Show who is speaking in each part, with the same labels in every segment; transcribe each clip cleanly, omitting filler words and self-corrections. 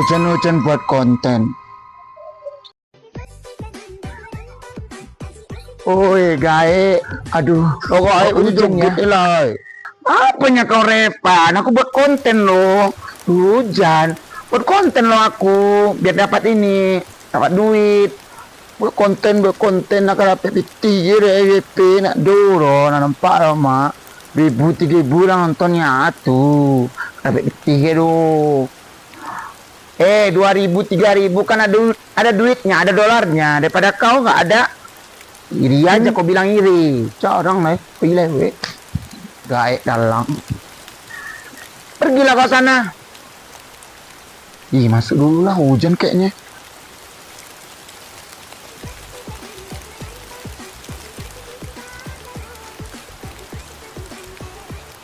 Speaker 1: hujan-hujan buat konten. Oi, gae. Aduh, pokoknya hujan ya. Apanya kau Revan? Aku buat konten loh. Hujan. Buat konten loh aku. Biar dapat ini. Dapat duit. Buat konten. Nak dapat tiga RP. Nak dulu. Nak nampak loh, mak. 1.000-3.000 lah nontonnya tuh. Dapat tiga loh. 2.000-3.000 kan ada duitnya, ada dolarnya. Daripada kau nggak ada. Iri aja kau bilang iri. Corong lah. Pilih weh. Gaek dalam. Pergilah kau sana. Ih, masuk dulu lah, hujan kayaknya.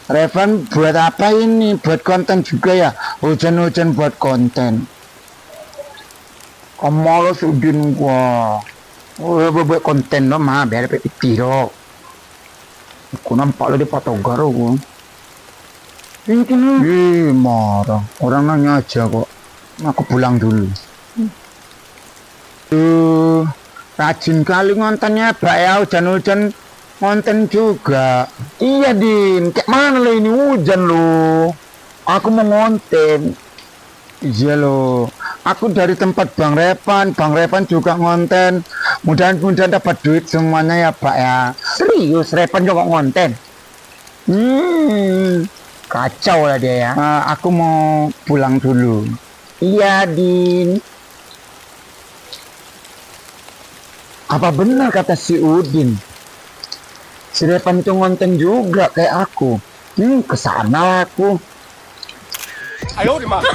Speaker 1: Revan buat apa ini? Buat konten juga ya? Hujan-hujan buat konten. Kamu malas udin gua. Buat konten lo mah, biar dapat piro. Aku nampak lo di patogar aku. Ih, marah. Orang nanya aja kok. Aku pulang dulu. Rajin kali ngontennya, Mbak ya. Hujan-hujan ngonten juga. Iya, Din. Kayak mana lo ini hujan lo? Aku mau ngonten. Iya lo. Aku dari tempat Bang Revan juga ngonten. Mudah-mudahan dapat duit semuanya ya, Pak ya. Serius, Revan juga ngonten. Kacau lah dia ya. Aku mau pulang dulu. Iya, Din. Apa benar kata si Udin? Si Revan itu ngonten juga kayak aku. Kesana aku.
Speaker 2: Ayo, di mana?